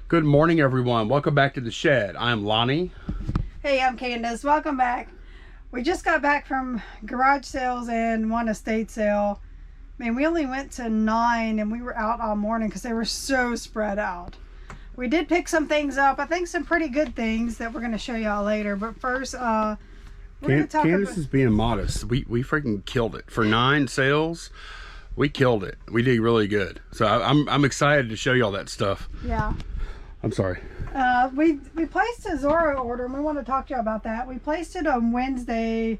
Good morning, everyone. Welcome back to the shed. I'm Lonnie. Hey, I'm Candace. Welcome back. We just got back from garage sales and one estate sale. Man, we only went to 9 and we were out all morning because they were so spread out. We did pick some things up. I think some pretty good things that we're going to show y'all later. But first, we're going to talk Candace is being modest. We freaking killed it. For 9 sales, we killed it. We did really good. So I'm excited to show y'all that stuff. Yeah. I'm sorry. We placed a Zorro order and we want to talk to you about that. We placed it on Wednesday,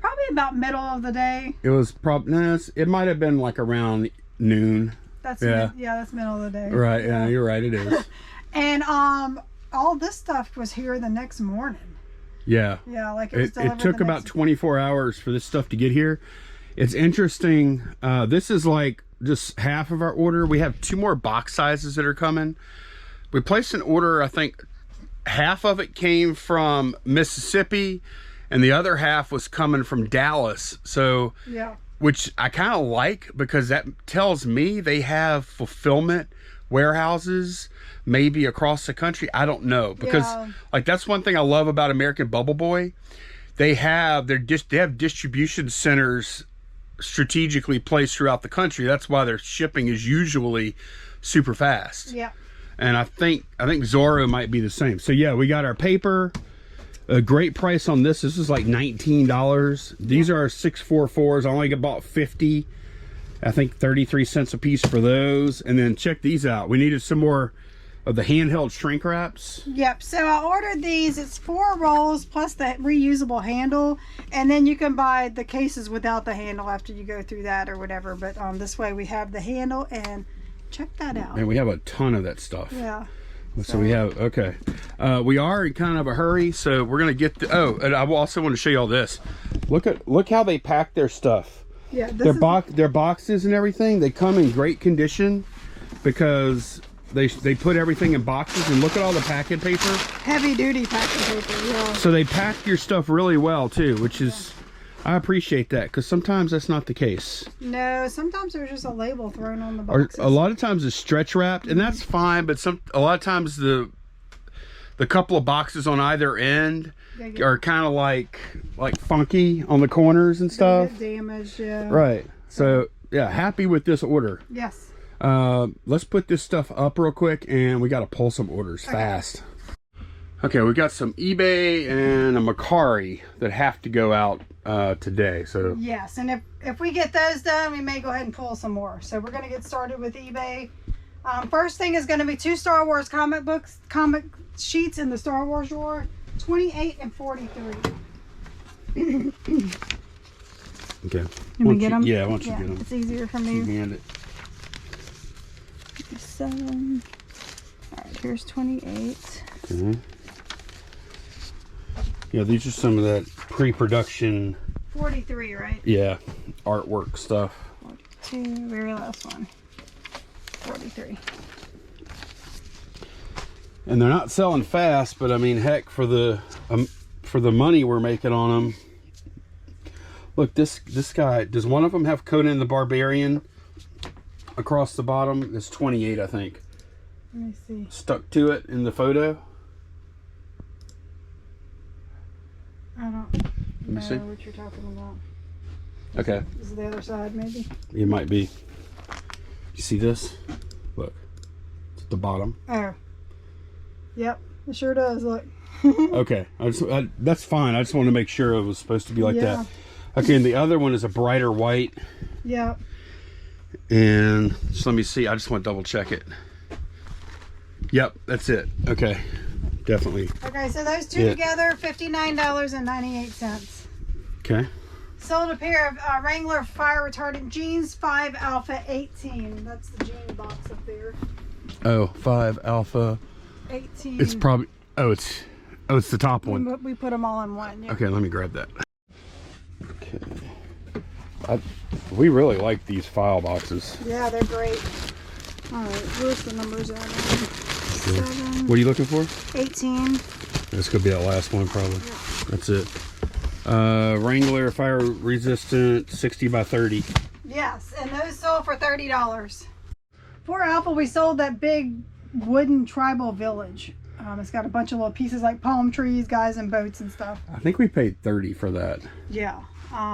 probably about middle of the day. It was probably, no, it might have been like around noon. That's that's middle of the day. Right, yeah, you're right, it is. And all this stuff was here the next morning. Yeah. Yeah, like it took about 24 hours for this stuff to get here. It's interesting. This is like just half of our order. We have 2 more box sizes that are coming. We placed an order, I think half of it came from Mississippi and the other half was coming from Dallas. So, yeah, which I kind of like because that tells me they have fulfillment warehouses maybe across the country. I don't know, because like that's one thing I love about American Bubble Boy. They have distribution centers strategically placed throughout the country. That's why their shipping is usually super fast. Yeah. And I think Zorro might be the same. So yeah, we got our paper. A great price on this. This is like $19. These are 644s. I only bought 50. I think 33 cents a piece for those. And then check these out. We needed some more of the handheld shrink wraps. Yep. So I ordered these. It's 4 rolls plus the reusable handle, and then you can buy the cases without the handle after you go through that or whatever. But this way we have the handle, and check that out. And we have a ton of that stuff. Yeah. So we have, okay. We are in kind of a hurry, so we're gonna get the, and I also want to show y'all this. Look how they pack their stuff. Yeah. Their boxes and everything, they come in great condition because they put everything in boxes, and look at all the packing paper. Heavy duty packing paper, yeah. So they pack your stuff really well too, which is, I appreciate that, because sometimes that's not the case. No, sometimes there's just a label thrown on the boxes. Or a lot of times it's stretch wrapped, and that's fine, but a lot of times the couple of boxes on either end are kind of like funky on the corners and stuff. They get damaged, yeah. Right. So yeah, happy with this order. Yes. Let's put this stuff up real quick, and we got to pull some orders fast. Okay, we got some eBay and a Macari that have to go out today. So yes, and if we get those done, we may go ahead and pull some more. So we're going to get started with eBay. First thing is going to be 2 Star Wars comic sheets in the Star Wars drawer, 28 and 43. Okay. Can we get them? Yeah, why don't you get them? It's easier for me. Hand it. 7. All right, here's 28. Okay. Yeah, these are some of that pre-production. 43, right? Yeah, artwork stuff. 42, very last one. 43. And they're not selling fast, but I mean, heck, for the money we're making on them. Look, this guy, does one of them have Conan the Barbarian across the bottom? It's 28, I think. Let me see. Stuck to it in the photo. I don't know what you're talking about. Okay. Is it the other side, maybe? It might be. You see this? Look. It's at the bottom. Oh. Yep. It sure does. Look. Okay. That's fine. I just wanted to make sure it was supposed to be like that. Okay, and the other one is a brighter white. Yep. And just let me see. I just want to double check it. Yep, that's it. Okay. Definitely. Okay, so those two together, $59.98. Okay. Sold a pair of Wrangler fire retardant jeans, 5 Alpha 18. That's the jean box up there. Oh, 5 Alpha 18. It's probably, it's the top one. We put them all in one. Yeah. Okay, let me grab that. Okay. We really like these file boxes. Yeah, they're great. All right, where's the numbers at? 7. What are you looking for? 18. This could be that last one, probably. Yeah. That's it. Wrangler fire resistant 60 by 30. Yes, and those sold for $30. For Alpha, we sold that big wooden tribal village. It's got a bunch of little pieces like palm trees, guys, and boats and stuff. I think we paid $30 for that. Yeah.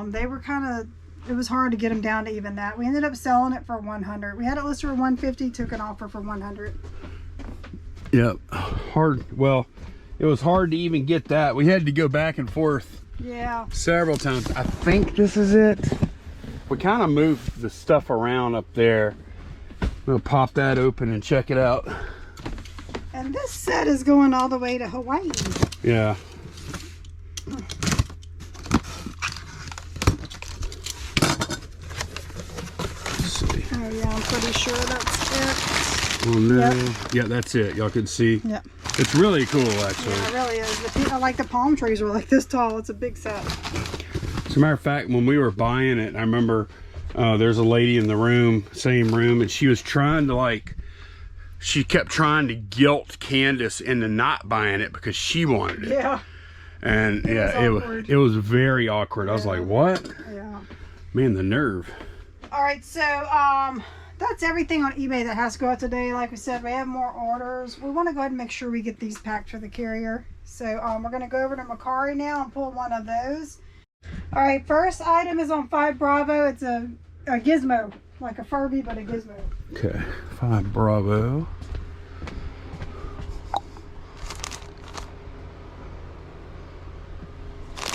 They were kind of, it was hard to get them down to even that. We ended up selling it for $100. We had it listed for $150, took an offer for $100. Yep. Hard. Well, it was hard to even get that. We had to go back and forth. Yeah. Several times. I think this is it. We kind of moved the stuff around up there. We'll pop that open and check it out. And this set is going all the way to Hawaii. Yeah. Oh yeah, I'm pretty sure that's it. Oh no. Yep. Yeah, that's it. Y'all can see. Yep. It's really cool, actually. Yeah, it really is. I like the palm trees are like this tall. It's a big set. As a matter of fact, when we were buying it, I remember there's a lady in the room, same room, and she was trying to she kept trying to guilt Candace into not buying it because she wanted it. Yeah. And it was very awkward. Yeah. I was like, what? Yeah. Man, the nerve. All right, so that's everything on eBay that has to go out today. Like we said, we have more orders. We want to go ahead and make sure we get these packed for the carrier. So we're going to go over to Macari now and pull one of those. All right, first item is on 5 Bravo. It's a gizmo, like a Furby, but a gizmo. Okay, 5 Bravo.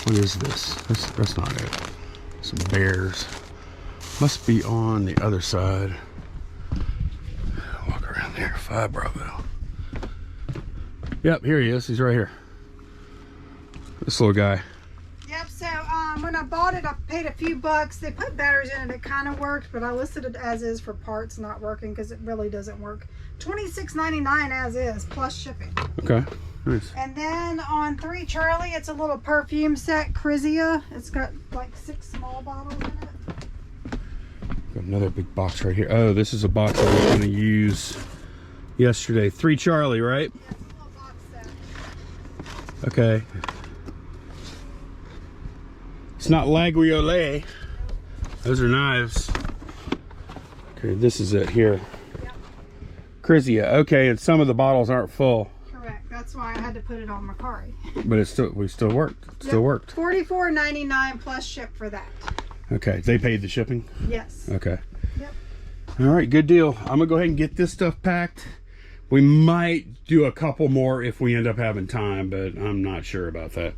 What is this? That's not it. Some bears. Must be on the other side. Walk around there. 5 Bravo. Yep, here he is. He's right here. This little guy. Yep, so when I bought it, I paid a few bucks. They put batteries in it. It kind of worked, but I listed it as is for parts not working because it really doesn't work. $26.99 as is, plus shipping. Okay, nice. And then on 3 Charlie, it's a little perfume set, Crizia. It's got like 6 small bottles in it. Got another big box right here. Oh, this is a box I was going to use yesterday. 3 Charlie, right? Yeah, it's a little box set. Okay. It's not Laguiole. Those are knives. Okay, this is it here. Yep. Crizia. Okay, and some of the bottles aren't full. Correct. That's why I had to put it on Macari. But we still worked. It still worked. $44.99 plus ship for that. Okay, they paid the shipping? Yes. Okay. Yep. All right, good deal. I'm gonna go ahead and get this stuff packed. We might do a couple more if we end up having time, but I'm not sure about that.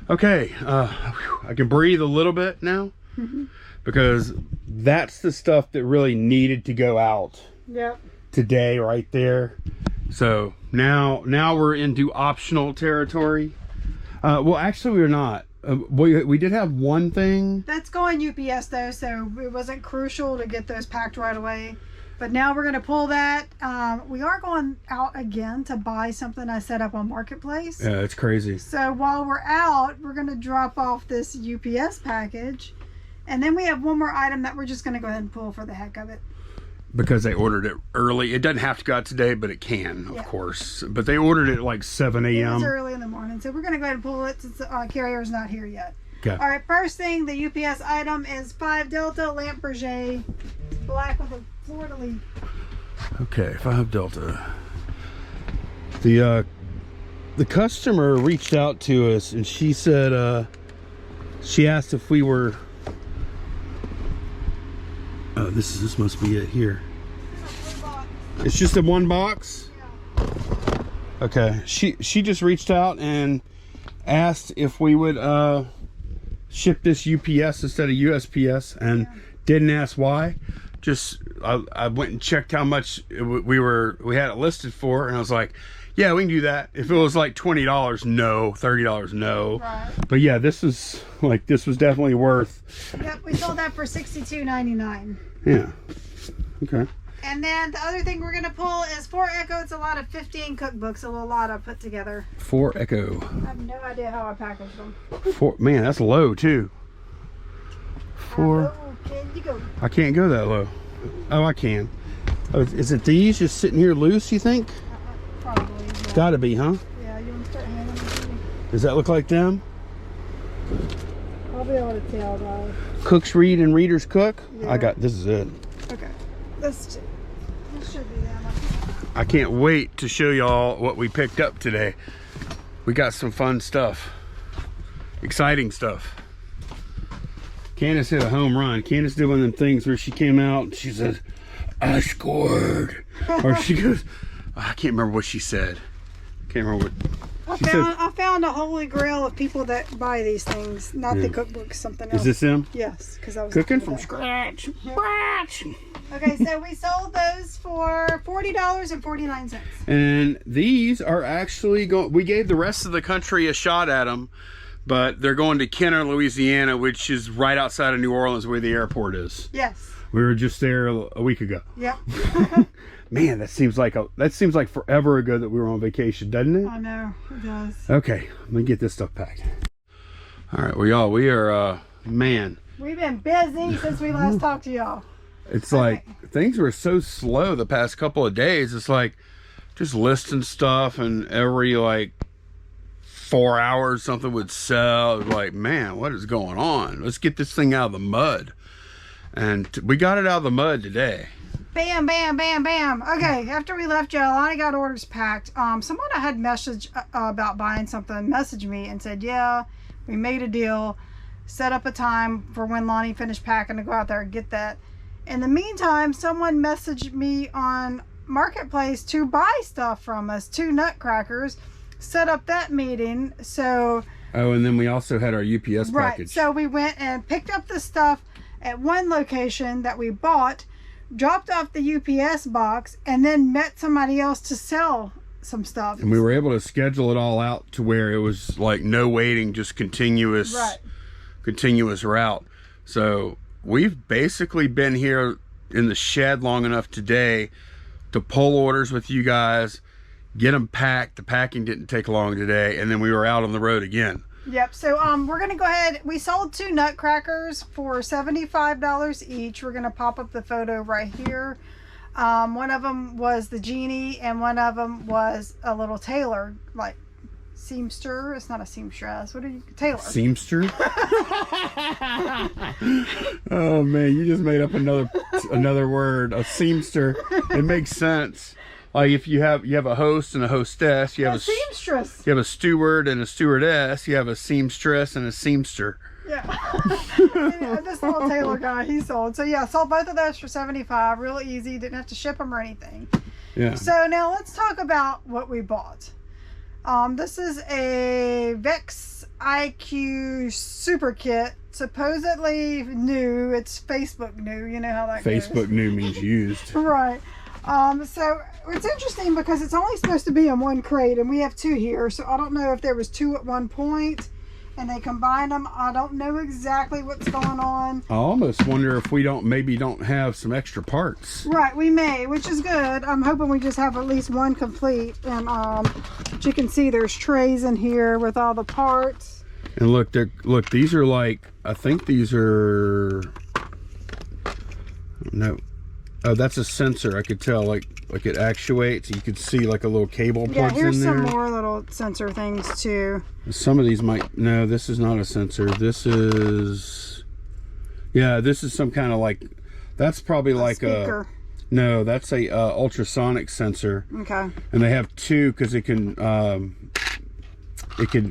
Okay, I can breathe a little bit now because that's the stuff that really needed to go out. Yep. Today, right there. So now we're into optional territory. Well, actually, we're not. We did have one thing. That's going UPS though, so it wasn't crucial to get those packed right away. But now we're going to pull that. We are going out again to buy something I set up on Marketplace. Yeah, it's crazy. So while we're out, we're going to drop off this UPS package. And then we have one more item that we're just going to go ahead and pull for the heck of it. Because they ordered it early. It doesn't have to go out today, but it can, of course. But they ordered it at like 7 a.m. It's early in the morning. So we're going to go ahead and pull it since the carrier's not here yet. Okay. All right, first thing, the UPS item is 5 Delta Lamp Berger, black with a fleur-de-lis. Okay, 5 Delta. The customer reached out to us and she said, she asked if we were, oh, this must be it here. It's just in one box? Yeah. Okay, she just reached out and asked if we would ship this UPS instead of USPS and didn't ask why. Just I went and checked how much we had it listed for, and I was like, yeah, we can do that. If it was like $20, no. $30, no. Right. But yeah, this was definitely worth. Yep, we sold that for $62.99. Yeah. Okay. And then the other thing we're gonna pull is 4 Echo. It's a lot of 15 cookbooks, a little lot I put together. 4 Echo. I have no idea how I packaged them. 4, man, that's low too. 4. Can you go? I can't go that low. Oh, I can. Oh, is it these just sitting here loose, you think? Probably. Yeah. Gotta be, huh? Yeah, you want to start handing them to me? Does that look like them? I'll be able to tell though. Cooks read and readers cook? Yeah. This is it. Okay. This should be them. I can't wait to show y'all what we picked up today. We got some fun stuff, exciting stuff. Candace hit a home run. Candace did one of them things where she came out and she says, I scored. Or she goes, I can't remember what she said. Can't remember what she said. I found a holy grail of people that buy these things, not the cookbooks, something else. Is this them? Yes, because I was cooking from scratch. Okay, so we sold those for $40.49. And these are actually going, we gave the rest of the country a shot at them, but they're going to Kenner, Louisiana, which is right outside of New Orleans where the airport is. Yes. We were just there a week ago. Yep. Man, that seems like forever ago that we were on vacation, doesn't it? I know, it does. Okay, let me get this stuff packed. All right, well, y'all, we are, man. We've been busy since we last talked to y'all. It's like things were so slow the past couple of days. It's like just listing stuff, and every like 4 hours something would sell. It was like, man, what is going on? Let's get this thing out of the mud. And we got it out of the mud today. Bam, bam, bam, bam. Okay, after we left y'all, I got orders packed. Someone I had messaged about buying something messaged me and said, yeah, we made a deal. Set up a time for when Lonnie finished packing to go out there and get that. In the meantime, someone messaged me on Marketplace to buy stuff from us, 2 nutcrackers. Set up that meeting. So. Oh, and then we also had our UPS right, package. So we went and picked up the stuff at one location that we bought, dropped off the UPS box, and then met somebody else to sell some stuff. And we were able to schedule it all out to where it was like no waiting, just continuous route. So we've basically been here in the shed long enough today to pull orders with you guys, get them packed. The packing didn't take long today, and then we were out on the road again. Yep. So we're gonna go ahead. We sold 2 nutcrackers for $75 each. We're gonna pop up the photo right here. One of them was the genie, and one of them was a little tailor, like seamster. It's not a seamstress. What are you, tailor? Seamster. Oh man, you just made up another word. A seamster. It makes sense. Like if you have a host and a hostess, you have a seamstress. You have a steward and a stewardess. You have a seamstress and a seamster. Yeah. This little tailor guy, he sold. So yeah, sold both of those for $75. Real easy. Didn't have to ship them or anything. Yeah. So now let's talk about what we bought. This is a Vex IQ Super Kit. Supposedly new. It's Facebook new. You know how that goes. Facebook new means used. Right. So it's interesting because it's only supposed to be in 1 crate, and we have 2 here. So I don't know if there was 2 at one point and they combined them. I don't know exactly what's going on. I almost wonder if we maybe don't have some extra parts. Right, we may, which is good. I'm hoping we just have at least 1 complete. And but you can see there's trays in here with all the parts. And look, these are like, I think these are, no. Oh, that's a sensor. I could tell, like it actuates. You could see like a little cable plugs in there. Yeah, here's some more little sensor things too. Some of these might, no, this is not a sensor. This is, yeah, this is some kind of like, that's probably like speaker. No, that's a ultrasonic sensor. Okay. And they have 2 because it can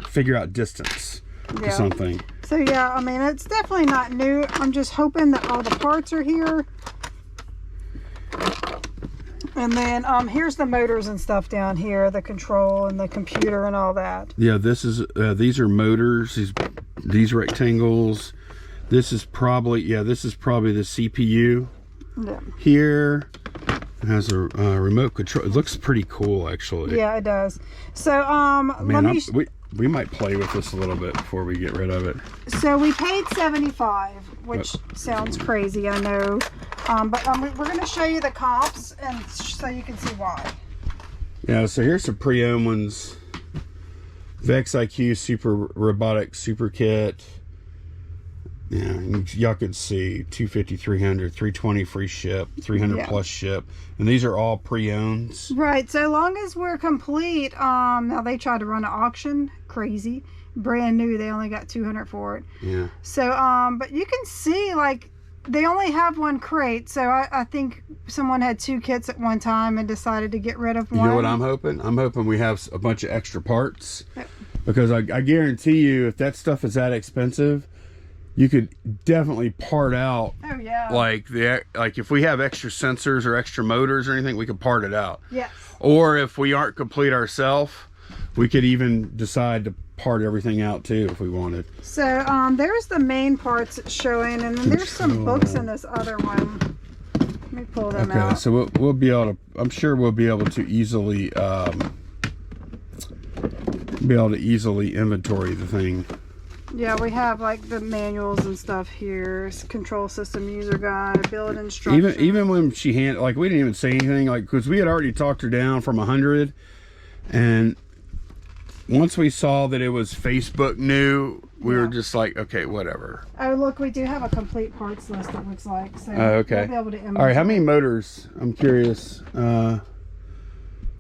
figure out distance or something. So yeah, I mean, it's definitely not new. I'm just hoping that all the parts are here. And then here's the motors and stuff down here, the control and the computer and all that. Yeah, this is these are motors, these rectangles. This is probably the CPU. Yeah. Here it has a remote control. It looks pretty cool actually. Yeah, it does. So man, we might play with this a little bit before we get rid of it. So we paid $75, which sounds crazy, I know. But we're going to show you the comps, and so you can see why. Yeah, so here's some pre-owned ones. Vex IQ Super Robotic Super Kit. Yeah, y'all could see 250, 300, 320 free ship, 300 plus ship. And these are all pre-owns. Right, so long as we're complete. Now they tried to run an auction. Crazy. Brand new, they only got 200 for it. Yeah. So, but you can see, like, they only have one crate, so I think someone had 2 kits at one time and decided to get rid of one. You know what I'm hoping? I'm hoping we have a bunch of extra parts, because I guarantee you, if that stuff is that expensive, you could definitely part out. Oh yeah. Like if we have extra sensors or extra motors or anything, we could part it out. Yes. Or if we aren't complete ourselves, we could even decide to part everything out too if we wanted. So there's the main parts it's showing, and then there's some books in this other one. Let me pull them out. Okay, so we'll be able to, I'm sure we'll be able to easily inventory the thing. Yeah, we have like the manuals and stuff here. Control system user guide, build instructions. Even when she we didn't even say anything, like, because we had already talked her down from 100, and once we saw that it was Facebook new, we were just like, okay, whatever. Oh, look, we do have a complete parts list, it looks like. So okay. we'll be able to all right, how many motors? I'm curious.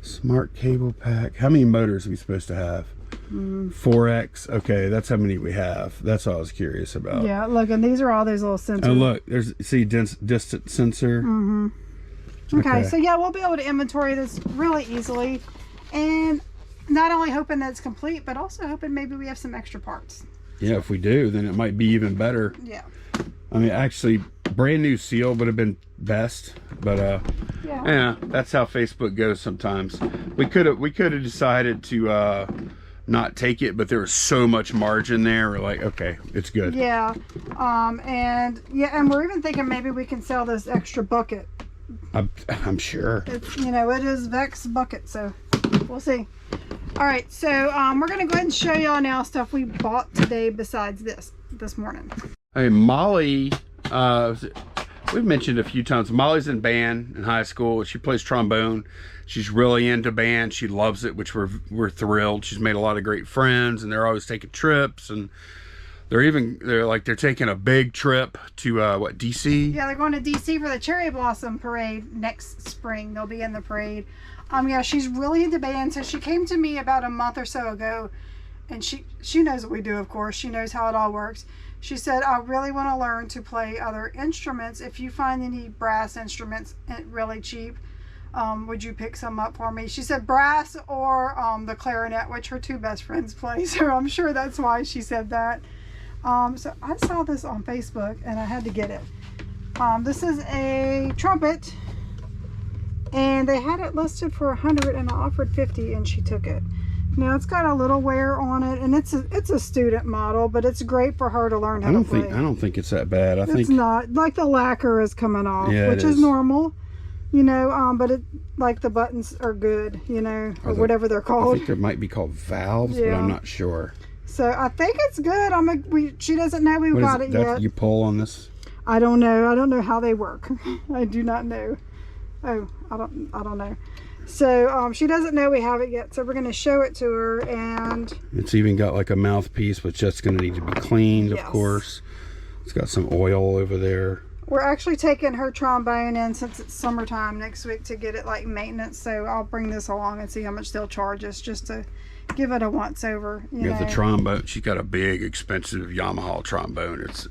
Smart cable pack. How many motors are we supposed to have? 4X. Okay, that's how many we have. That's what I was curious about. Yeah, look, and these are all those little sensors. Oh, look, there's, see, distance sensor. Okay, so yeah, we'll be able to inventory this really easily, and not only hoping that it's complete, but also hoping maybe we have some extra parts. Yeah, if we do, then it might be even better. Yeah. I mean, actually, brand new seal would have been best, but yeah, that's how Facebook goes sometimes. We could have decided to not take it, but there was so much margin there. We're like, okay, it's good. Yeah, and we're even thinking maybe we can sell this extra bucket. I'm sure. It's, you know, it is Vex bucket, so we'll see. All right, so we're gonna go ahead and show y'all now stuff we bought today besides this morning. Hey, Molly, we've mentioned a few times, Molly's in band in high school. She plays trombone. She's really into band. She loves it, which we're thrilled. She's made a lot of great friends, and they're always taking trips, and they're taking a big trip to what, DC? Yeah, they're going to DC for the Cherry Blossom Parade next spring. They'll be in the parade. Yeah, she's really into band, so she came to me about a month or so ago, and she knows what we do, of course. She knows how it all works. She said, I really want to learn to play other instruments. If you find any brass instruments really cheap, would you pick some up for me? She said brass or the clarinet, which her 2 best friends play, so I'm sure that's why she said that. So I saw this on Facebook and I had to get it. This is a trumpet, and they had it listed for 100 and I offered 50 and she took it. Now it's got a little wear on it, and it's a student model, but it's great for her to learn how to play. I don't think it's that bad. I think it's not, like the lacquer is coming off, yeah, which is normal, you know. But it, like, the buttons are good, you know, or whatever they're called. I think they might be called valves, but I'm not sure. So I think it's good. She doesn't know we got it yet. You pull on this? I don't know. I don't know how they work. I do not know. Oh, I don't know. So she doesn't know we have it yet, so we're going to show it to her. And it's even got like a mouthpiece, which that's going to need to be cleaned, of course. It's got some oil over there. We're actually taking her trombone in, since it's summertime, next week to get it like maintenance, so I'll bring this along and see how much they'll charge us just to give it a once over. You know? The trombone, she's got a big expensive Yamaha trombone. It's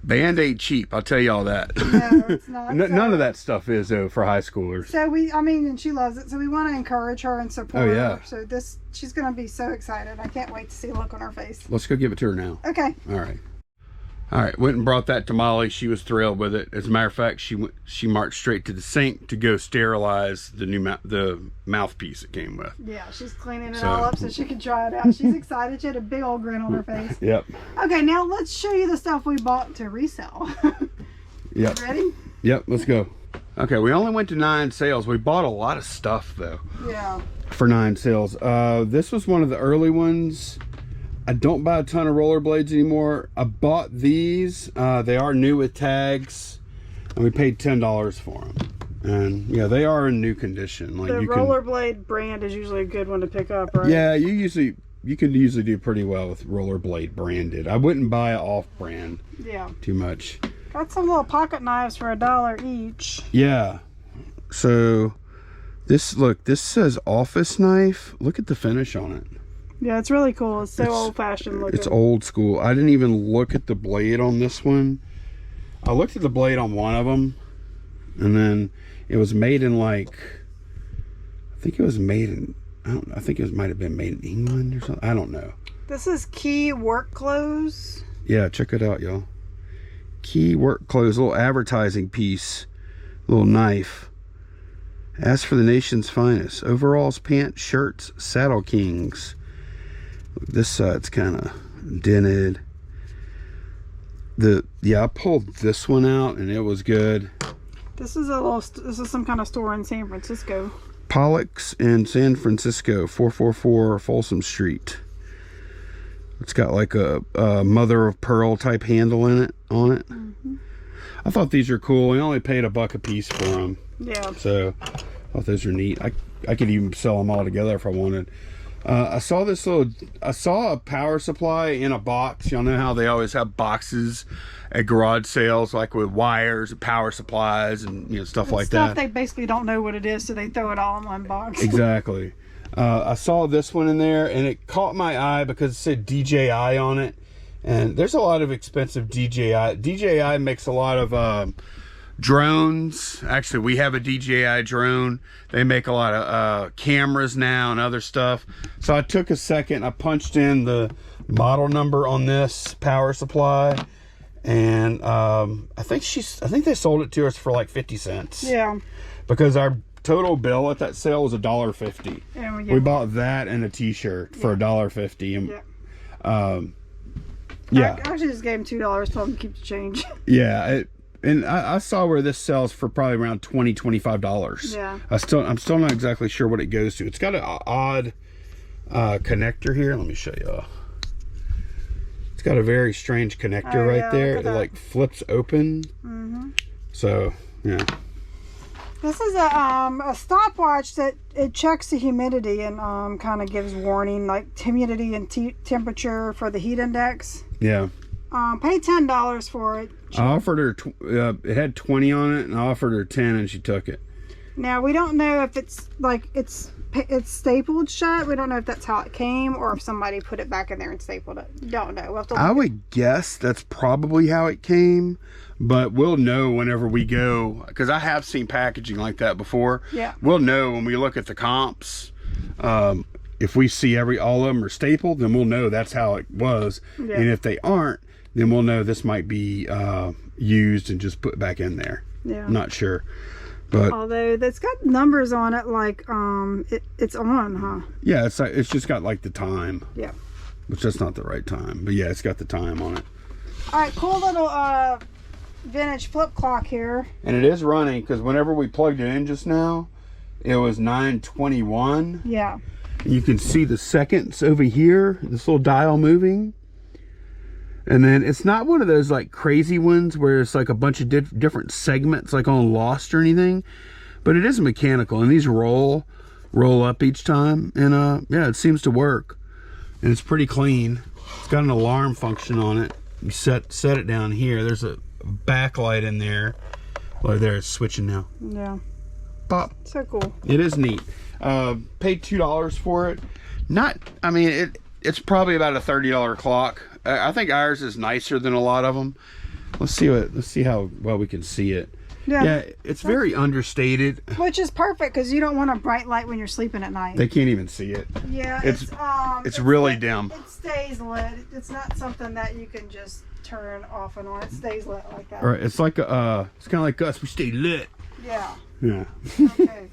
band ain't cheap, I'll tell y'all that. No, it's not. None of that stuff is, though, for high schoolers. So and she loves it, so we want to encourage her and support her. So she's going to be so excited. I can't wait to see the look on her face. Let's go give it to her now. Okay. All right, went and brought that to Molly. She was thrilled with it. As a matter of fact, she marched straight to the sink to go sterilize the mouthpiece it came with. Yeah, she's cleaning it all up so she can try it out. She's excited. She had a big old grin on her face. Yep. Okay, now let's show you the stuff we bought to resell. Yep. Ready? Yep, let's go. Okay, we only went to 9 sales. We bought a lot of stuff, though. Yeah. For 9 sales. This was one of the early ones. I don't buy a ton of rollerblades anymore. I bought these. They are new with tags, and we paid $10 for them. And yeah, they are in new condition. Like, the rollerblade brand is usually a good one to pick up, right? Yeah, you can usually do pretty well with rollerblade branded. I wouldn't buy it off-brand. Yeah. Too much. Got some little pocket knives for $1 each. Yeah. So this says office knife. Look at the finish on it. Yeah, it's really cool. It's so old-fashioned looking. It's old school. I didn't even look at the blade on this one. I looked at the blade on one of them, and then it was made in like, I think it was made in, I think it might have been made in England or something. I don't know. This is Key Work Clothes. Yeah, check it out, y'all. Key Work Clothes, little advertising piece, little knife. Ask for the nation's finest. Overalls, pants, shirts, Saddle Kings. This side's kind of dented. Yeah, I pulled this one out and it was good. This is this is some kind of store in San Francisco. Pollock's in San Francisco, 444 Folsom Street. It's got like a mother of pearl type handle on it. Mm-hmm. I thought these are cool. We only paid $1 a piece for them. Yeah. So I thought those are neat. I could even sell them all together if I wanted. I saw a power supply in a box. Y'all know how they always have boxes at garage sales, like with wires and power supplies and stuff like that. They basically don't know what it is, so they throw it all in one box. Exactly. I saw this one in there, and it caught my eye because it said DJI on it. And there's a lot of expensive DJI. DJI makes a lot of drones. Actually, we have a DJI drone. They make a lot of cameras now and other stuff. So I took a second, I punched in the model number on this power supply, and I think they sold it to us for like 50 cents. Yeah. Because our total bill at that sale was $1.50. Yeah, we bought that and a t-shirt for $1.50. And yeah. I actually just gave him $2, told him to keep the change. Yeah, and I saw where this sells for probably around $20-25. Yeah. I'm still not exactly sure what it goes to. It's got an odd connector here. Let me show you. It's got a very strange connector right there. It like flips open. Mm-hmm. So yeah. This is a stopwatch that it checks the humidity and kind of gives warning, like humidity and temperature for the heat index. Yeah. Paid $10 for it. I offered her, it had 20 on it, and I offered her 10 and she took it. Now, we don't know if it's like, it's stapled shut. We don't know if that's how it came or if somebody put it back in there and stapled it. Don't know. We'll have to look. I would guess that's probably how it came, but we'll know whenever we go, because I have seen packaging like that before. Yeah. We'll know when we look at the comps. If we see all of them are stapled, then we'll know that's how it was. Yeah. And if they aren't, then we'll know this might be used and just put back in there. Yeah. I'm not sure. But although that's got numbers on it, like it's on, huh? Yeah, it's just got like the time. Yeah. Which that's not the right time, but yeah, it's got the time on it. All right, cool little vintage flip clock here. And it is running, because whenever we plugged it in just now, it was 9:21. Yeah. And you can see the seconds over here, this little dial moving. And then it's not one of those like crazy ones where it's like a bunch of different segments like on Lost or anything, but it is mechanical, and these roll up each time, and yeah, it seems to work, and it's pretty clean. It's got an alarm function on it. You set it down here. There's a backlight in there. Oh, there, it's switching now. Yeah. Pop. So cool. It is neat. Paid $2 for it. I mean, it's probably about a $30 clock. I think ours is nicer than a lot of them. Let's see how well we can see it. Yeah, it's very understated. Which is perfect, because you don't want a bright light when you're sleeping at night. They can't even see it. Yeah, it's really dim. It stays lit. It's not something that you can just turn off and on. It stays lit like that. All right, it's like it's kind of like us. We stay lit. Yeah. Yeah. Okay.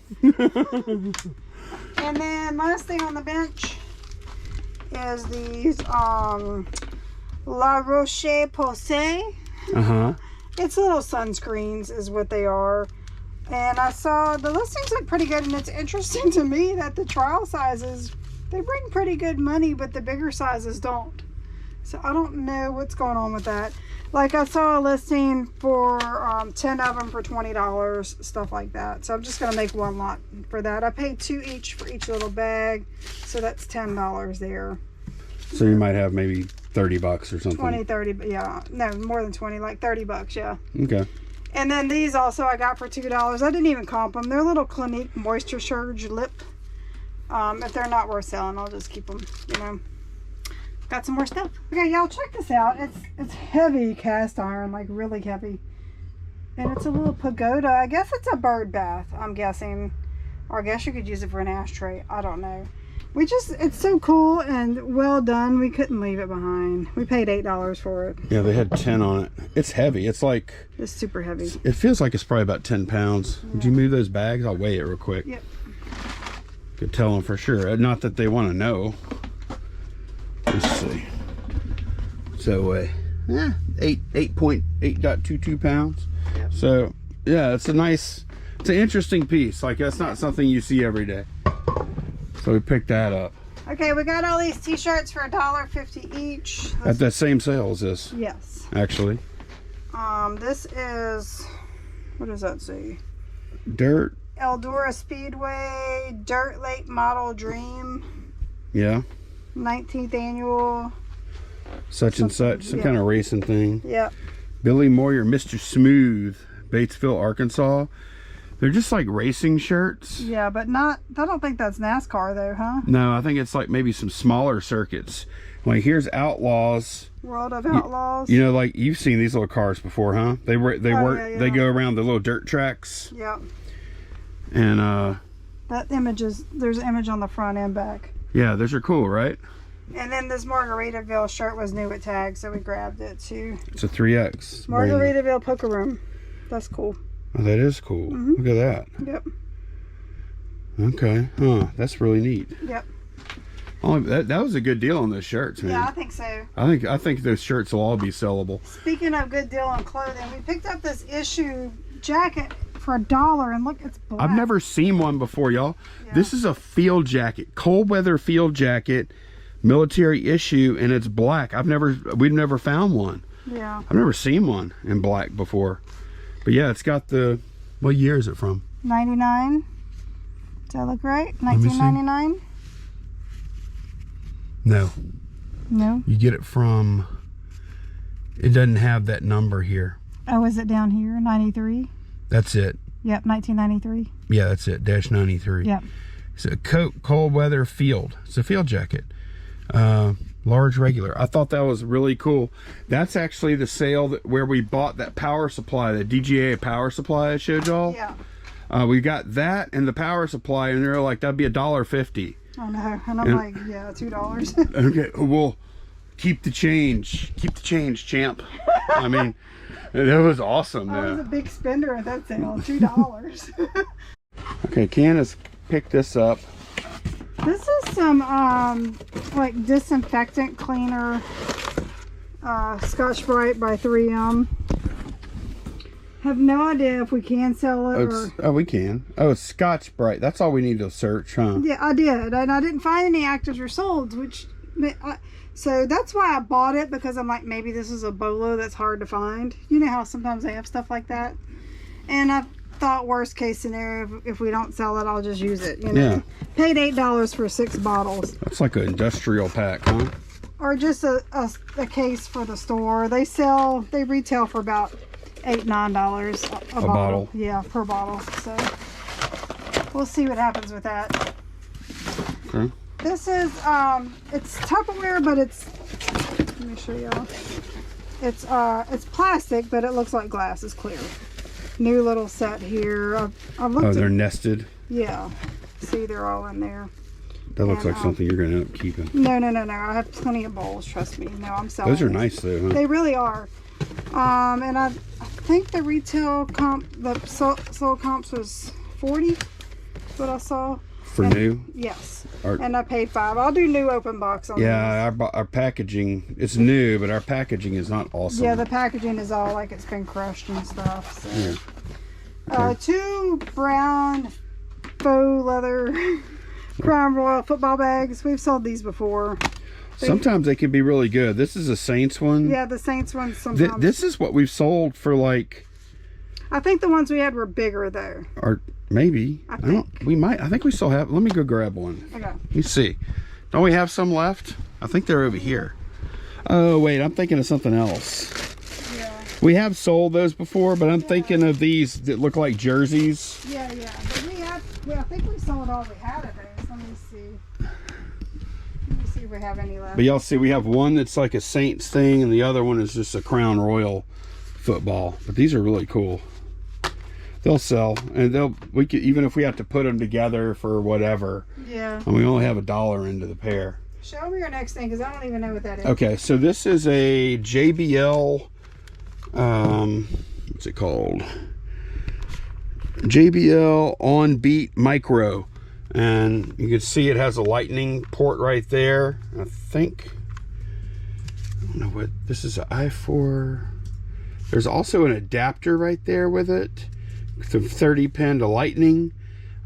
And then last thing on the bench is these La Roche-Posay. It's little sunscreens is what they are. And I saw the listings look pretty good, and it's interesting to me that the trial sizes, they bring pretty good money, but the bigger sizes don't. So I don't know what's going on with that. Like, I saw a listing for 10 of them for $20, stuff like that. So I'm just going to make one lot for that. I paid $2 each for each little bag, so that's $10 there. So you might have maybe 30 bucks or something. 20, 30, yeah. No, more than 20, like 30 bucks, yeah. Okay. And then these also I got for $2. I didn't even comp them. They're little Clinique Moisture Surge lip. If they're not worth selling, I'll just keep them, you know. Got some more stuff. Okay, y'all, check this out. It's heavy cast iron, like really heavy. And it's a little pagoda. I guess it's a bird bath, I'm guessing. Or I guess you could use it for an ashtray. I don't know. It's so cool and well done. We couldn't leave it behind. We paid $8 for it. Yeah, they had 10 on it. It's heavy. It's like... It's super heavy. It feels like it's probably about 10 pounds. Yeah. Would you move those bags? I'll weigh it real quick. Yep. Could tell them for sure. Not that they want to know. Let's see. So, 8.22 pounds. Yep. So, yeah, it's an interesting piece. Like, that's not something you see every day. So we picked that up. Okay, we got all these t-shirts for $1.50 each. At that same sale as this. Yes. Actually. This is, what does that say? Dirt. Eldora Speedway, Dirt Lake Model Dream. Yeah. 19th annual. Such and such. Some kind of racing thing. Yep. Billy Moyer, Mr. Smooth, Batesville, Arkansas. They're just like racing shirts. Yeah, but not, I don't think that's NASCAR though, huh? No, I think it's like maybe some smaller circuits. Like here's Outlaws. World of Outlaws. You know, like you've seen these little cars before, huh? They work. Yeah. They go around the little dirt tracks. Yep. And that there's an image on the front and back. Yeah, those are cool, right? And then this Margaritaville shirt was new at Tag, so we grabbed it too. It's a 3X. Margaritaville Poker Room. That's cool. Oh, that is cool. Look at that. Yep. Okay. Huh. That's really neat. Yep. Oh, that was a good deal on those shirts, man. Yeah, I think so. I think those shirts will all be sellable. Speaking of good deal on clothing, we picked up this issue jacket for $1, and look, it's black. I've never seen one before, y'all. Yeah. This is a field jacket, cold weather field jacket, military issue, and it's black. We've never found one. Yeah. I've never seen one in black before. But yeah, it's got the, what year is it from? 99. Does that look right? 1999? No. No? You get it from, it doesn't have that number here. Oh, is it down here? 93? That's it. Yep, 1993. Yeah, that's it. Dash 93. Yep. It's a cold weather field. It's a field jacket. Large regular. I thought that was really cool. That's actually the sale where we bought that power supply, the DGA power supply I showed y'all. Yeah. We got that and the power supply, and they're like, that'd be $1.50. Oh no, and I'm like, yeah, $2. Okay, well, keep the change. Keep the change, champ. I mean, that was awesome. I was a big spender at that sale, $2. Okay, Candace picked this up. This is some like disinfectant cleaner, Scotch-Brite by 3M. Have no idea if we can sell it. Oh, we can. Oh, it's Scotch-Brite. That's all we need to search, huh? Yeah, I did, and I didn't find any actives or solds, which so that's why I bought it, because I'm like, maybe this is a bolo that's hard to find. You know how sometimes they have stuff like that, and I thought worst case scenario, if we don't sell it, I'll just use it. You know, yeah. Paid $8 for 6 bottles. That's like an industrial pack, huh? Or just a case for the store. They retail for about $8-9 a bottle. Yeah, per bottle. So we'll see what happens with that. Okay. This is it's Tupperware, but it's, let me show y'all. It's plastic, but it looks like glass. It's clear. New little set here. I've looked. Oh, they're nested. Yeah. See, they're all in there. That looks like something you're going to end up keeping. No. I have plenty of bowls. Trust me. No, I'm selling. Those are nice though, huh? They really are. And I think the retail comp, the sold comps was 40. What I saw. For new? Yes. And I paid $5. I'll do new open box on yeah, our packaging, it's new, but our packaging is not awesome. Yeah, the packaging is all like it's been crushed and stuff. So. Yeah. 2 brown faux leather Crown Royal football bags. We've sold these before. Sometimes they can be really good. This is a Saints one. Yeah, the Saints one sometimes. This is what we've sold for, like... I think the ones we had were bigger though. Or maybe. I think we still have. Let me go grab one. Okay. Let me see. Don't we have some left? I think they're over here. Oh wait, I'm thinking of something else. Yeah. We have sold those before, but I'm thinking of these that look like jerseys. Yeah. But I think we sold all we had of those. Let me see. Let me see if we have any left. But y'all see, we have one that's like a Saints thing, and the other one is just a Crown Royal football. But these are really cool. They'll sell, and we could, even if we have to put them together for whatever. Yeah. And we only have $1 into the pair. Show me your next thing, because I don't even know what that is. Okay, so this is a JBL, what's it called? JBL On Beat Micro. And you can see it has a lightning port right there. I think, I don't know what, this is an i4. There's also an adapter right there with it. The 30 pin to lightning.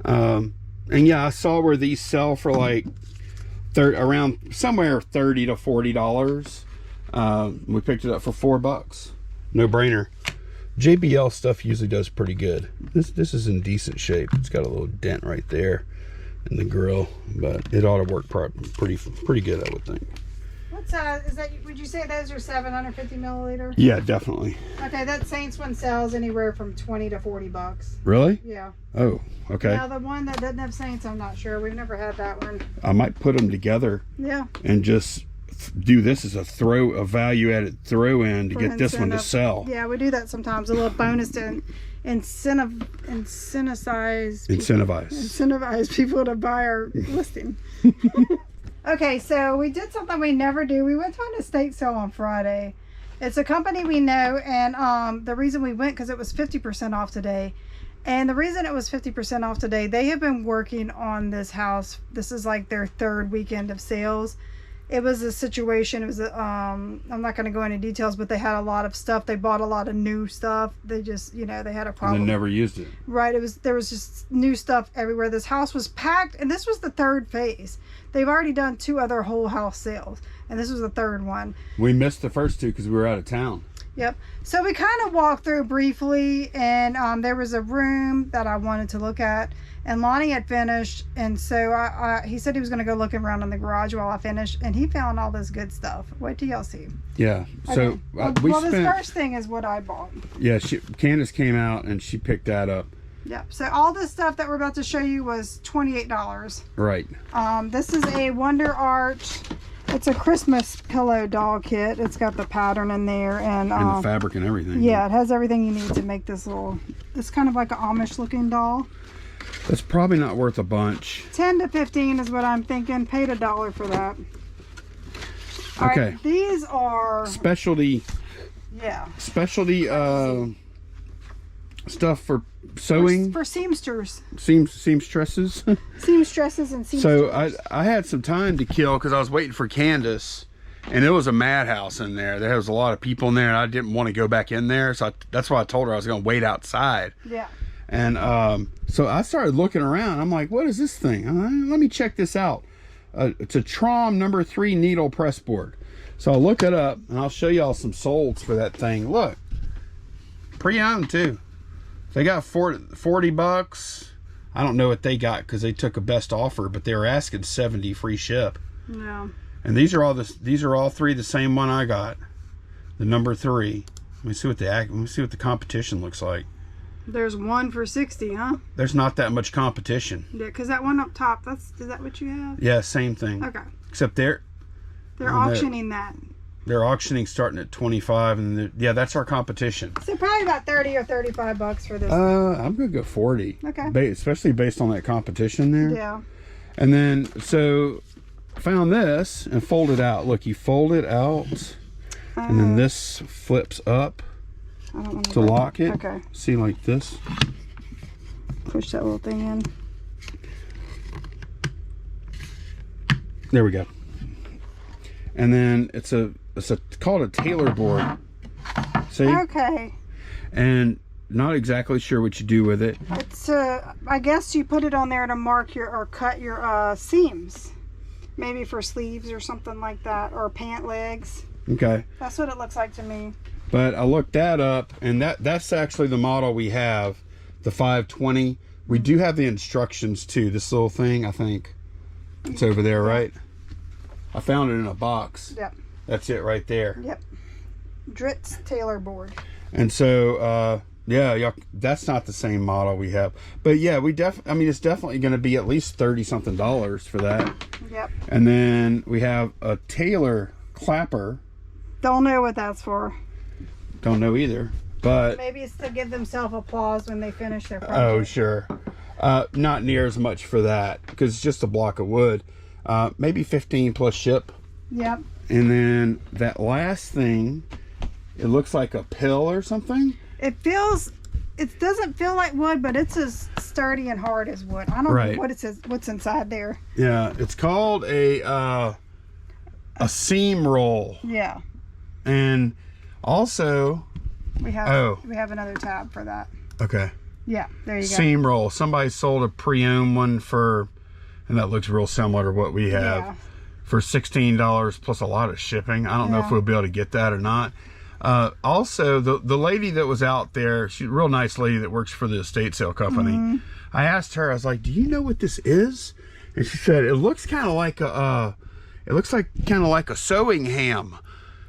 And yeah, I saw where these sell for like around somewhere $30 to $40. We picked it up for $4. No brainer. JBL stuff usually does pretty good. This is in decent shape. It's got a little dent right there in the grill, but it ought to work pretty good, I would think. What size is that? Would you say those are 750 milliliter? Yeah, definitely. Okay, that Saints one sells anywhere from $20 to $40. Really? Yeah. Oh, okay. Now the one that doesn't have Saints, I'm not sure. We've never had that one. I might put them together. Yeah. And just do this as a value-added throw-in to get this one to sell. Yeah, we do that sometimes. A little bonus to incentivize people to buy our listing. Okay, so we did something we never do. We went to an estate sale on Friday. It's a company we know, and the reason we went, because it was 50% off today. And the reason it was 50% off today, they have been working on this house. This is like their third weekend of sales. It was a situation, it was I'm not going to go into details, but they had a lot of stuff. They bought a lot of new stuff. They just, they had a problem. And they never used it. Right, there was just new stuff everywhere. This house was packed, and this was the third phase. They've already done 2 other whole house sales, and this was the third one. We missed the first 2 because we were out of town. Yep. So we kind of walked through briefly, and there was a room that I wanted to look at, and Lonnie had finished, and so he said he was going to go looking around in the garage while I finished, and he found all this good stuff. Wait till y'all see. Yeah. So okay. This first thing is what I bought. Yeah, Candace came out and she picked that up. Yep. So all this stuff that we're about to show you was $28. Right. This is a Wonder Art. It's a Christmas pillow doll kit. It's got the pattern in there and the fabric and everything. Yeah, it has everything you need to make this it's kind of like an Amish looking doll. That's probably not worth a bunch. 10 to 15 is what I'm thinking. Paid $1 for that. All okay. Right, these are specialty. Yeah. Specialty stuff for sewing. For seamsters. Seamstresses. Seamstresses and seamsters. So I had some time to kill because I was waiting for Candace, and it was a madhouse in there. There was a lot of people in there, and I didn't want to go back in there. So that's why I told her I was going to wait outside. Yeah. And so I started looking around. I'm like, what is this thing? Let me check this out. It's a Trom No. 3 needle press board. So I'll look it up, and I'll show y'all some solds for that thing. Look, pre-owned too. They got $40. I don't know what they got because they took a best offer, but they were asking $70 free ship. Yeah. And these are all 3 the same one I got, the No. 3. Let me see what the competition looks like. There's one for $60, huh? There's not that much competition. Yeah, because that one up top, is that what you have? Yeah, same thing. Okay. Except they're auctioning that. They're auctioning starting at 25, and yeah, that's our competition. So probably about 30 or 35 bucks for this. I'm gonna go 40. Okay. Especially based on that competition there. Yeah. And then so I found this and fold it out. Look, you fold it out, and then this flips up to lock it. Okay. See, like this. Push that little thing in. There we go. And then it's called a Taylor board. See? Okay. And not exactly sure what you do with it. It's I guess you put it on there to mark or cut your seams. Maybe for sleeves or something like that, or pant legs. Okay. That's what it looks like to me. But I looked that up, and that's actually the model we have, the 520. We do have the instructions too. This little thing, I think it's over there, right? I found it in a box. Yep. That's it right there. Yep. Dritz Taylor board. And so, yeah, that's not the same model we have. But yeah, I mean, it's definitely going to be at least $30-something for that. Yep. And then we have a Taylor clapper. Don't know what that's for. Don't know either. But maybe it's to give themselves applause when they finish their project. Oh, sure. Not near as much for that because it's just a block of wood. Maybe 15 plus ship. Yep. And then that last thing, it looks like a pill or something. It doesn't feel like wood, but it's as sturdy and hard as wood. I don't know what it says, what's inside there. Yeah, it's called a seam roll. Yeah. And also we have another tab for that. Okay. Yeah, there you go. Seam roll. Somebody sold a pre-owned one and that looks real similar to what we have, for $16 plus a lot of shipping. I don't know if we'll be able to get that or not. Also, the lady that was out there, she's a real nice lady that works for the estate sale company. I asked her, I was like, do you know what this is? And she said, it looks kind of like a sewing ham.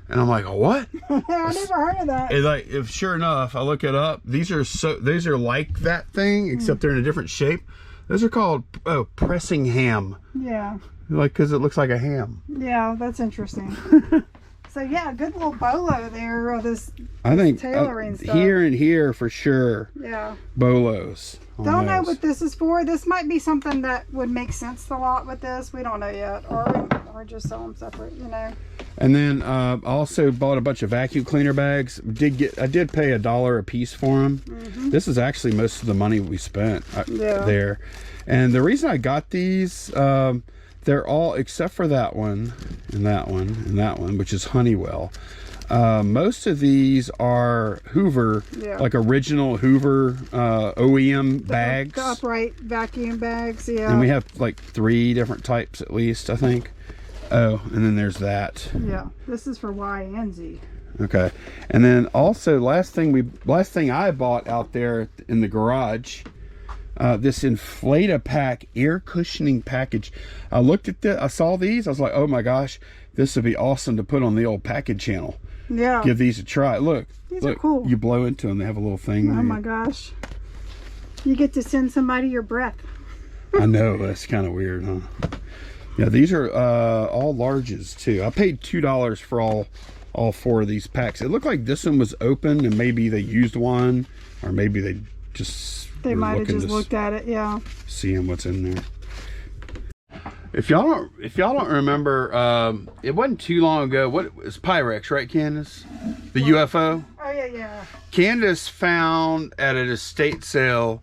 And I'm like, what? I never heard of that. It's like, sure enough, I look it up. These are like that thing, except they're in a different shape. Those are called pressing ham. Yeah. Like, because it looks like a ham. Yeah, that's interesting. So yeah, good little bolo there. This tailoring stuff. Here and here for sure. Yeah. Bolos. Don't know what this is for. This might be something that would make sense a lot with this. We don't know yet, or just sell them separate, you know. And then I also bought a bunch of vacuum cleaner bags. I did pay $1 a piece for them. This is actually most of the money we spent there. And the reason I got these, they're all, except for that one, and that one, and that one, which is Honeywell. Most of these are Hoover, like original Hoover OEM bags. The upright vacuum bags, yeah. And we have like 3 different types at least, I think. Oh, and then there's that. Yeah, this is for Y and Z. Okay, and then also last thing I bought out there in the garage, this Inflate-A-Pack air cushioning package. I looked at I saw these. I was like, oh my gosh, this would be awesome to put on the old package channel. Yeah. Give these a try. Look, these are cool. You blow into them. They have a little thing. Oh my gosh, you get to send somebody your breath. I know, that's kind of weird, huh? Yeah, these are all larges too. I paid $2 for all 4 of these packs. It looked like this one was open and maybe they used one, or maybe they might have just looked at it, seeing what's in there. If y'all don't remember, it wasn't too long ago. What was Pyrex, right, Candace? The UFO. Oh yeah. Candace found at an estate sale.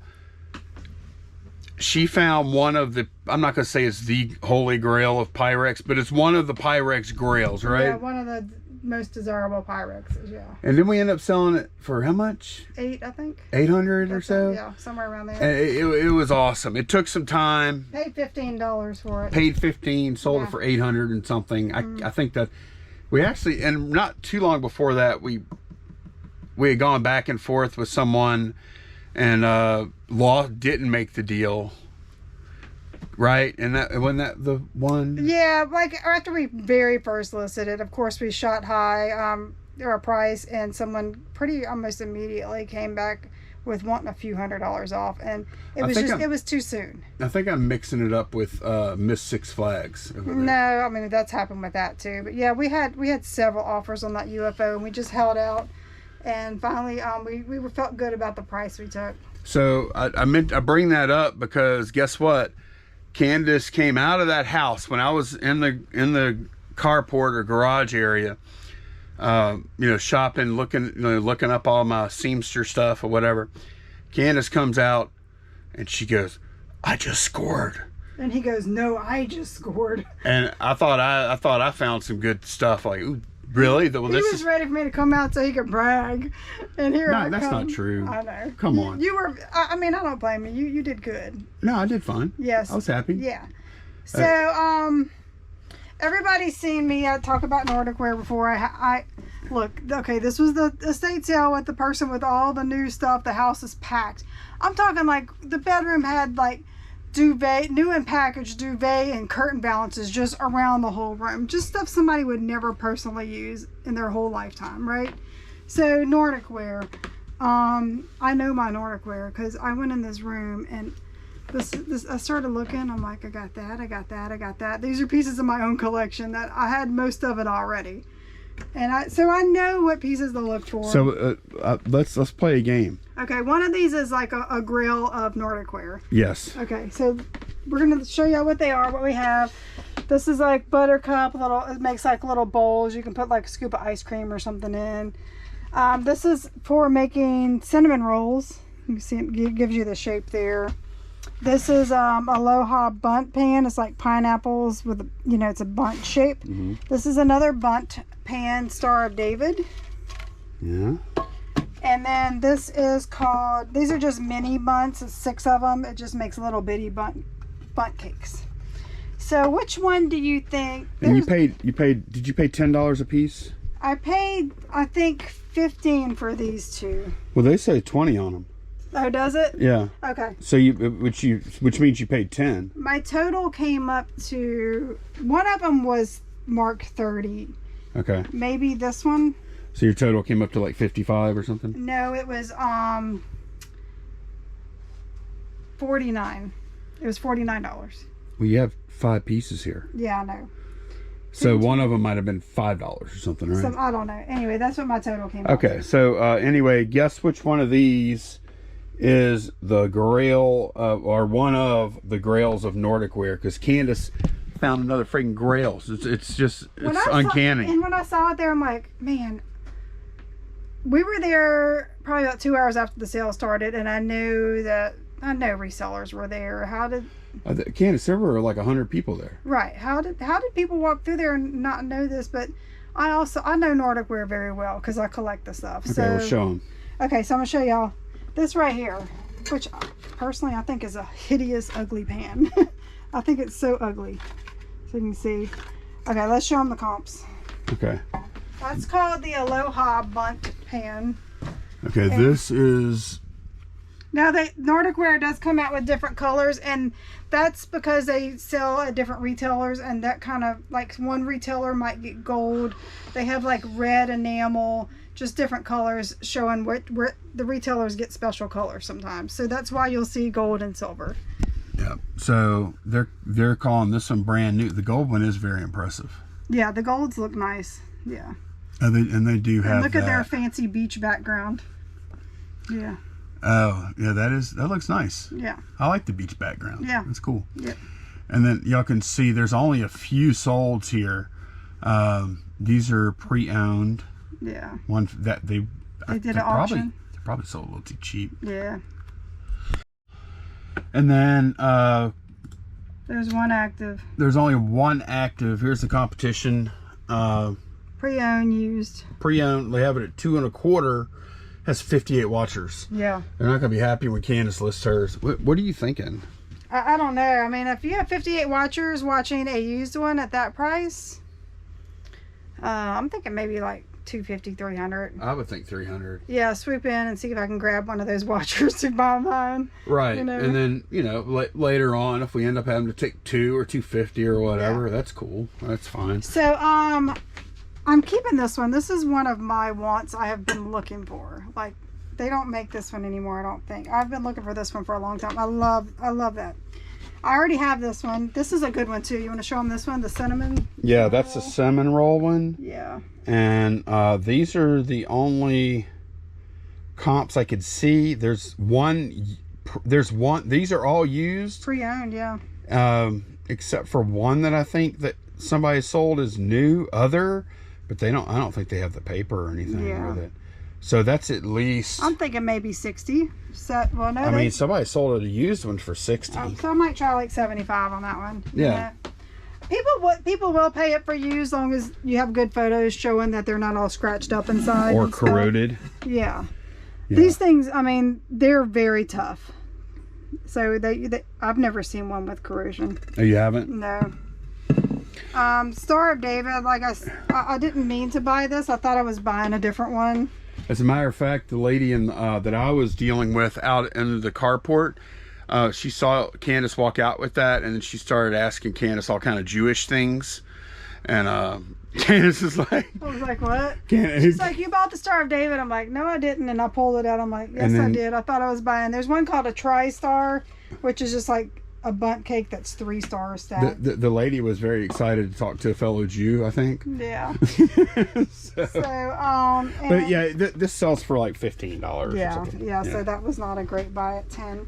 She found one of the, I'm not going to say it's the holy grail of Pyrex, but it's one of the Pyrex grails, right? Yeah, one of the most desirable Pyrexes, yeah. And then we end up selling it for how much? 8, I think. 800 or so? Yeah, somewhere around there. And it was awesome. It took some time. Paid $15 for it. Paid $15, sold it for 800 and something. I think that we actually, and not too long before that, we had gone back and forth with someone, and Law didn't make the deal, right? And that wasn't that the one? Yeah, like after we very first listed it, of course we shot high our price, and someone almost immediately came back with wanting a few $100s off, and it was too soon. I think I'm mixing it up with Miss Six Flags over there. No, I mean that's happened with that too. But yeah, we had several offers on that UFO, and we just held out, and finally we felt good about the price we took. So I bring that up because guess what? Candace came out of that house when I was in the carport or garage area, shopping, looking up all my seamster stuff or whatever. Candace comes out and she goes, "I just scored." And he goes, "No, I just scored." And I thought I found some good stuff. Like, ooh, really? He was ready for me to come out so he could brag. And here I come. No, that's not true. I know. Come on. You were, I mean, I don't blame you. You did good. No, I did fine. Yes. I was happy. Yeah. So, everybody's seen me talk about Nordic Wear before. I look, okay, this was the estate sale with the person with all the new stuff. The house is packed. I'm talking like the bedroom had like duvet, new and packaged duvet and curtain balances just around the whole room. Just stuff somebody would never personally use in their whole lifetime, right? So Nordic Wear. I know my Nordic Wear because I went in this room and this I started looking. I'm like, I got that. These are pieces of my own collection that I had most of it already. And so I know what pieces to look for. So let's play a game. Okay, one of these is like a grill of Nordic ware. Yes. Okay, so we're gonna show you what they are, what we have. This is like buttercup, it makes like little bowls. You can put like a scoop of ice cream or something in. This is for making cinnamon rolls. You can see it gives you the shape there. This is Aloha bunt pan. It's like pineapples with, it's a bunt shape. Mm-hmm. This is another bunt pan, Star of David. Yeah. And then this is called, these are just mini bunts. It's 6 of them. It just makes little bitty bunt cakes. So which one do you think? And did you pay $10 a piece? I paid, I think, 15 for these two. Well, they say 20 on them. Oh, does it? Yeah. Okay. So which means you paid 10. My total came up to, one of them was marked 30. Okay. Maybe this one. So your total came up to like 55 or something? No, it was 49. It was $49. Well, you have 5 pieces here. Yeah, I know. So one of them might have been $5 or something, right? I don't know. Anyway, that's what my total came up Okay, so anyway, guess which one of these is the grail or one of the grails of Nordic ware? Because Candace found another freaking grail. It's uncanny. And when I saw it there, I'm like, man, we were there probably about 2 hours after the sale started, and I know resellers were there. How did Candace, there were like 100 people there. Right. How did people walk through there and not know this? But I know Nordic ware very well because I collect the stuff. Okay, so we'll show them. Okay, so I'm gonna show y'all this right here, which personally I think is a hideous, ugly pan. I think it's so ugly. So you can see. Okay, let's show them the comps. Okay. That's called the Aloha bunt pan. Okay, and this is. Now, Nordic ware does come out with different colors, and that's because they sell at different retailers, and that kind of, like, one retailer might get gold. They have, like, red enamel, just different colors showing where the retailers get special colors sometimes. So that's why you'll see gold and silver. Yeah, so they're calling this one brand new. The gold one is very impressive. Yeah, the golds look nice. Yeah. And they do have and look at their fancy beach background. Yeah. Oh, yeah, that looks nice. Yeah. I like the beach background. Yeah. It's cool. Yeah. And then y'all can see there's only a few solds here. These are pre-owned. Yeah. One that they did an auction. They probably sold a little too cheap. Yeah. And then there's one active. There's only one active. Here's the competition. Pre-owned, used. Pre-owned. They have it at 2 1/4. Has 58 watchers. Yeah. They're not going to be happy when Candace lists hers. What are you thinking? I don't know. I mean, if you have 58 watchers watching a used one at that price, I'm thinking maybe like $250, $300. I would think $300. Yeah, swoop in and see if I can grab one of those watchers to buy mine. Right. And then, later on, if we end up having to take 2 or $250 or whatever, that's cool. That's fine. So, I'm keeping this one. This is one of my wants I have been looking for. Like, they don't make this one anymore, I don't think. I've been looking for this one for a long time. I love that. I already have this one. This is a good one too. You want to show them this one, the cinnamon? Yeah, that's the cinnamon roll one. Yeah. And these are the only comps I could see. There's one. These are all used. Pre-owned, yeah. Except for one that I think that somebody sold as new, but I don't think they have the paper or anything with it. So that's at least. I'm thinking maybe 60. Well, no. I mean, somebody sold a used one for 60. So I might try like 75 on that one. Yeah. People will pay it for you as long as you have good photos showing that they're not all scratched up inside or corroded. Yeah. These things, I mean, they're very tough. So I've never seen one with corrosion. Oh, you haven't? No. Star of David, like I didn't mean to buy this. I thought I was buying a different one. As a matter of fact, the lady that I was dealing with out in the carport, she saw Candace walk out with that, and then she started asking Candace all kind of Jewish things. And Candace is like... I was like, what? She's like, you bought the Star of David? I'm like, no, I didn't. And I pulled it out. I'm like, yes, I did. I thought I was buying... There's one called a Tri-Star, which is just like a bundt cake that's 3 stars stacked. The lady was very excited to talk to a fellow Jew, I think. Yeah. But yeah, this sells for like $15. Yeah. So that was not a great buy at 10.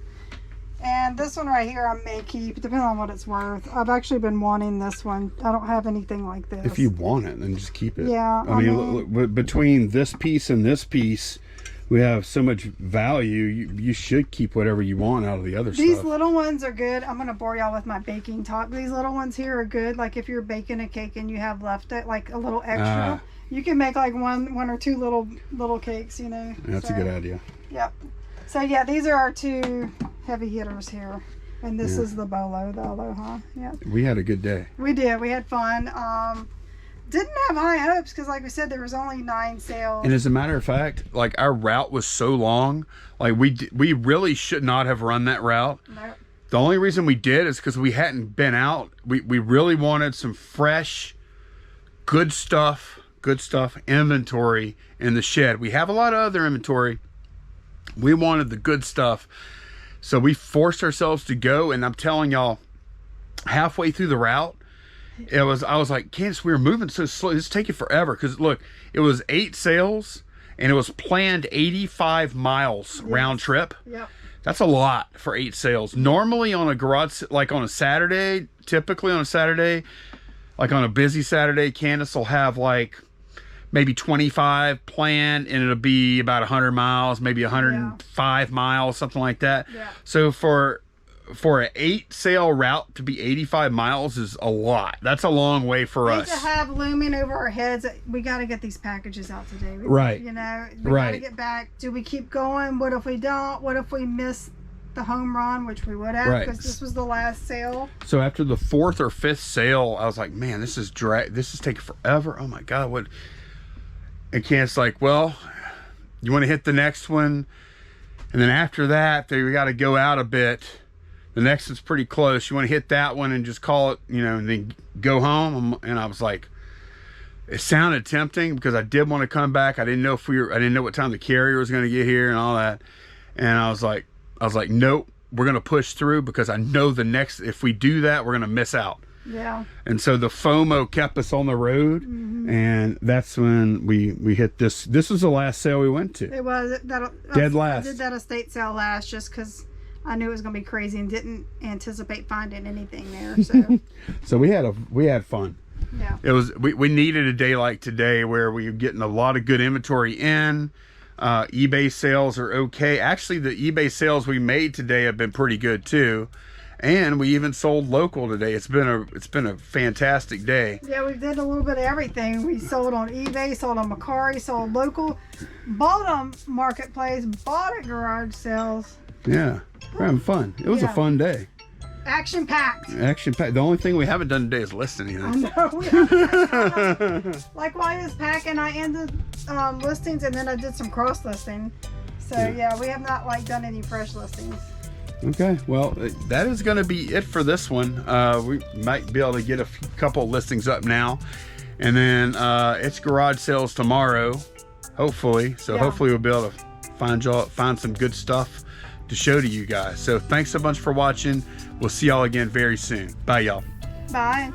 And this one right here, I may keep, depending on what it's worth. I've actually been wanting this one. I don't have anything like this. If you want it, then just keep it. Yeah. I mean, look, between this piece and this piece, we have so much value. You should keep whatever you want out of the other stuff. These little ones are good. I'm going to bore y'all with my baking talk. These little ones here are good. Like if you're baking a cake and you have left it, like a little extra, you can make like one or two little cakes, you know. That's a good idea. Yep. So yeah, these are our 2 heavy hitters here. And this is the Bolo, the Aloha. Yeah. We had a good day. We did. We had fun. Didn't have high hopes because, like we said, there was only 9 sales. And as a matter of fact, like our route was so long, like we really should not have run that route. Nope. The only reason we did is because we hadn't been out. We really wanted some fresh, good stuff inventory in the shed. We have a lot of other inventory. We wanted the good stuff. So we forced ourselves to go, and I'm telling y'all, halfway through the route, I was like, Candace, we were moving so slow. It's taking forever. Because look, it was 8 sales, and it was planned 85 miles round trip. Yep. That's a lot for 8 sales. Normally on a garage, like on a Saturday, typically on a Saturday, like on a busy Saturday, Candace will have like maybe 25 planned, and it'll be about 100 miles, maybe 105 miles, something like that. Yeah. So for an 8 sale route to be 85 miles is a lot. That's a long way for us. To have looming over our heads, we got to get these packages out today. Right. You know, we got to get back. Do we keep going? What if we don't? What if we miss the home run, which we would have, because this was the last sale. So after the 4th or 5th sale, I was like, man, this is taking forever. Oh my God, what? And Can's like, well, you want to hit the next one, and then after that, we got to go out a bit. The next one's pretty close. You want to hit that one and just call it, you know, and then go home. And I was like, it sounded tempting because I did want to come back. I didn't know what time the carrier was going to get here and all that. And I was like, nope, we're going to push through because I know if we do that, we're going to miss out. Yeah. And so the FOMO kept us on the road, and that's when we hit this. This was the last sale we went to. It was dead last. I did that estate sale last just because I knew it was going to be crazy and didn't anticipate finding anything there. So, so we had fun. Yeah. It was we needed a day like today where we were getting a lot of good inventory in. eBay sales are okay. Actually, the eBay sales we made today have been pretty good too. And we even sold local today. It's been a fantastic day. Yeah, we did a little bit of everything. We sold on eBay, sold on Macari, sold local, bought on Marketplace, bought at garage sales. Yeah, we're having fun. It was a fun day. Action packed. Action packed. The only thing we haven't done today is list anything. I know. We haven't. Like while he was packing, I ended listings, and then I did some cross listing. So yeah, we have not done any fresh listings. Okay, well, that is going to be it for this one. We might be able to get a couple listings up now, and then it's garage sales tomorrow, hopefully. So hopefully we'll be able to find some good stuff to show to you guys. So thanks so much for watching. We'll see y'all again very soon. Bye, y'all. Bye.